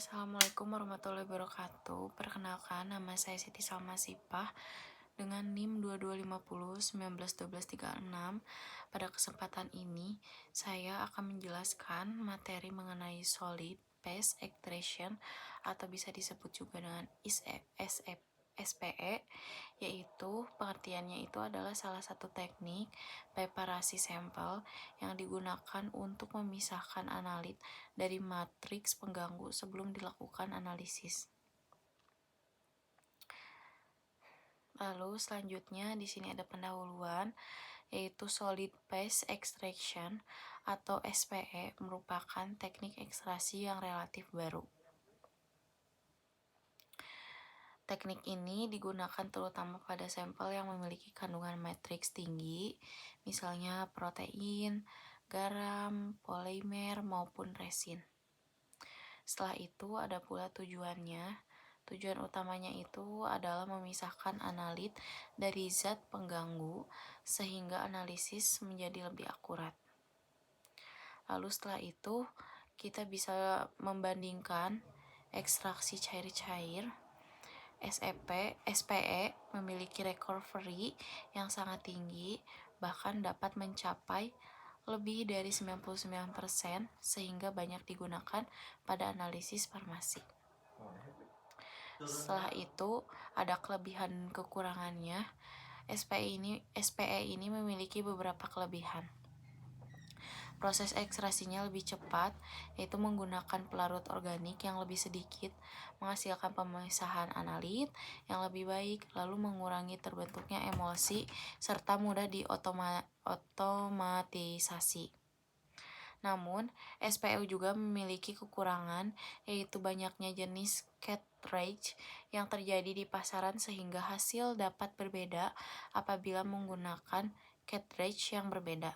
Assalamualaikum warahmatullahi wabarakatuh. Perkenalkan, nama saya Siti Salma Sipah dengan NIM 2250191236. Pada kesempatan ini, saya akan menjelaskan materi mengenai solid phase extraction atau bisa disebut juga dengan SPE, yaitu pengertiannya itu adalah salah satu teknik preparasi sampel yang digunakan untuk memisahkan analit dari matriks pengganggu sebelum dilakukan analisis. Lalu selanjutnya di sini ada pendahuluan, yaitu solid phase extraction atau SPE merupakan teknik ekstraksi yang relatif baru. Teknik ini digunakan terutama pada sampel yang memiliki kandungan matriks tinggi, misalnya protein, garam, polimer, maupun resin. Setelah itu ada pula tujuannya. Tujuan utamanya itu adalah memisahkan analit dari zat pengganggu sehingga analisis menjadi lebih akurat. Lalu setelah itu kita bisa membandingkan ekstraksi cair-cair. SPE memiliki recovery yang sangat tinggi, bahkan dapat mencapai lebih dari 99% sehingga banyak digunakan pada analisis farmasi. Setelah itu ada kelebihan kekurangannya. SPE ini memiliki beberapa kelebihan. Proses ekstrasinya lebih cepat, yaitu menggunakan pelarut organik yang lebih sedikit, menghasilkan pemisahan analit yang lebih baik, lalu mengurangi terbentuknya emulsi, serta mudah diotomatisasi. Namun, SPE juga memiliki kekurangan, yaitu banyaknya jenis cartridge yang terjadi di pasaran sehingga hasil dapat berbeda apabila menggunakan cartridge yang berbeda.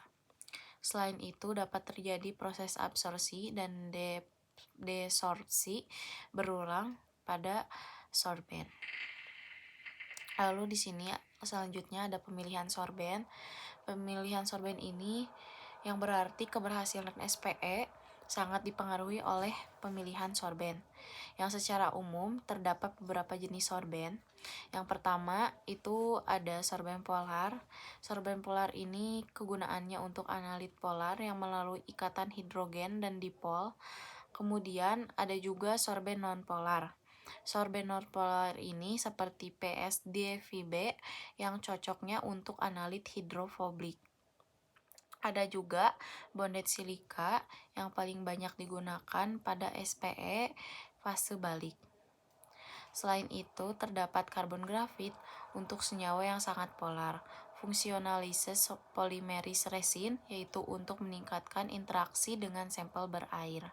Selain itu, dapat terjadi proses absorpsi dan desorpsi berulang pada sorben. Lalu di sini selanjutnya ada pemilihan sorben. Pemilihan sorben ini yang berarti keberhasilan SPE sangat dipengaruhi oleh pemilihan sorben. Yang secara umum terdapat beberapa jenis sorben. Yang pertama itu ada sorben polar. Sorben polar ini kegunaannya untuk analit polar yang melalui ikatan hidrogen dan dipol. Kemudian ada juga sorben non-polar. Sorben non-polar ini seperti PSDVB yang cocoknya untuk analit hidrofobik. Ada juga bonded silika yang paling banyak digunakan pada SPE fase balik. Selain itu, terdapat karbon grafit untuk senyawa yang sangat polar, fungsionalises polimeris resin, yaitu untuk meningkatkan interaksi dengan sampel berair.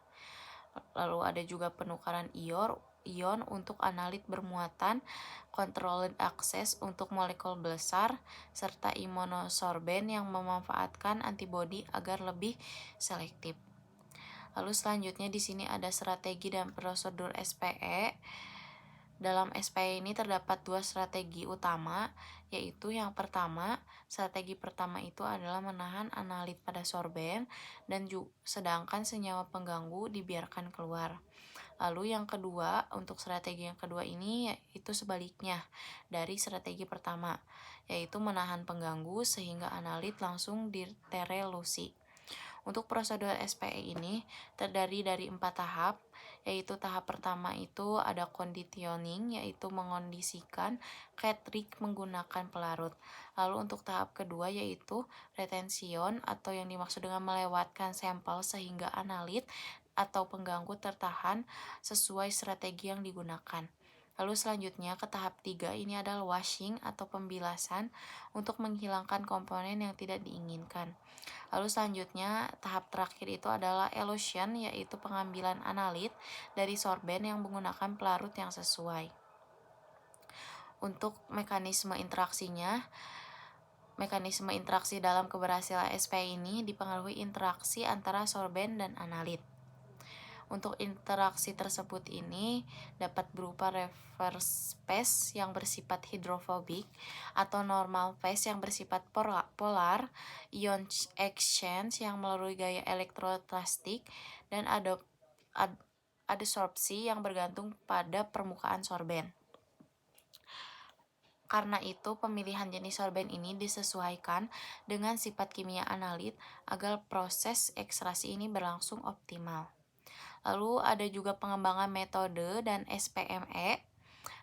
Lalu ada juga penukaran ion untuk analit bermuatan, controlled access untuk molekul besar, serta imunosorben yang memanfaatkan antibodi agar lebih selektif. Lalu selanjutnya di sini ada strategi dan prosedur SPE. Dalam SPE ini terdapat dua strategi utama, yaitu yang pertama, strategi pertama itu adalah menahan analit pada sorben dan sedangkan senyawa pengganggu dibiarkan keluar. Lalu yang kedua, untuk strategi yang kedua ini yaitu sebaliknya dari strategi pertama, yaitu menahan pengganggu sehingga analit langsung diterelusi. Untuk prosedur SPE ini terdiri dari 4 tahap, yaitu tahap pertama itu ada conditioning, yaitu mengondisikan cartridge menggunakan pelarut. Lalu untuk tahap kedua yaitu retention atau yang dimaksud dengan melewatkan sampel sehingga analit atau pengganggu tertahan sesuai strategi yang digunakan. Lalu selanjutnya ke tahap 3 ini adalah washing atau pembilasan untuk menghilangkan komponen yang tidak diinginkan. Lalu selanjutnya tahap terakhir itu adalah elution, yaitu pengambilan analit dari sorben yang menggunakan pelarut yang sesuai. Untuk mekanisme interaksi dalam keberhasilan SPE ini dipengaruhi interaksi antara sorben dan analit. Untuk interaksi tersebut ini dapat berupa reverse phase yang bersifat hidrofobik atau normal phase yang bersifat polar, ion exchange yang melalui gaya elektrostastik, dan adsorpsi yang bergantung pada permukaan sorben. Karena itu, pemilihan jenis sorben ini disesuaikan dengan sifat kimia analit agar proses ekstraksi ini berlangsung optimal. Lalu ada juga pengembangan metode dan SPME.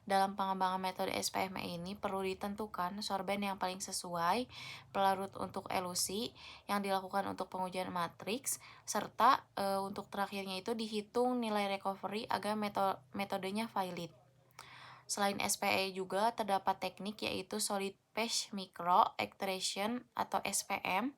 Dalam pengembangan metode SPME ini perlu ditentukan sorben yang paling sesuai, pelarut untuk elusi yang dilakukan untuk pengujian matriks, serta untuk terakhirnya itu dihitung nilai recovery agar metodenya valid. Selain SPE juga terdapat teknik yaitu solid phase micro extraction atau SPM.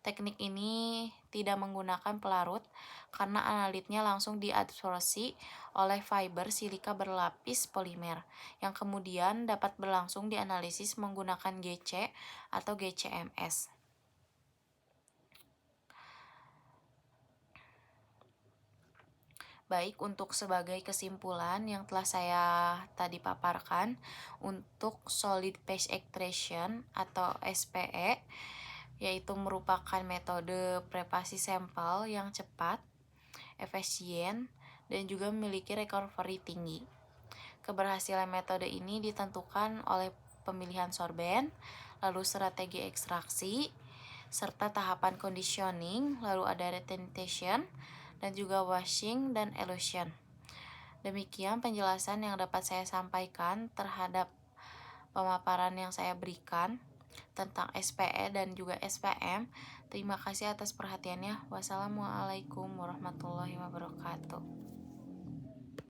Teknik ini tidak menggunakan pelarut karena analitnya langsung diadsorpsi oleh fiber silika berlapis polimer yang kemudian dapat berlangsung dianalisis menggunakan GC atau GCMS. Baik, untuk sebagai kesimpulan yang telah saya tadi paparkan, untuk solid phase extraction atau SPE yaitu merupakan metode prepasi sampel yang cepat, efisien, dan juga memiliki recovery tinggi. Keberhasilan metode ini ditentukan oleh pemilihan sorben, lalu strategi ekstraksi, serta tahapan conditioning, lalu ada retention, dan juga washing dan elution. Demikian penjelasan yang dapat saya sampaikan terhadap pemaparan yang saya berikan tentang SPE dan juga SPM. Terima kasih atas perhatiannya. Wassalamualaikum warahmatullahi wabarakatuh.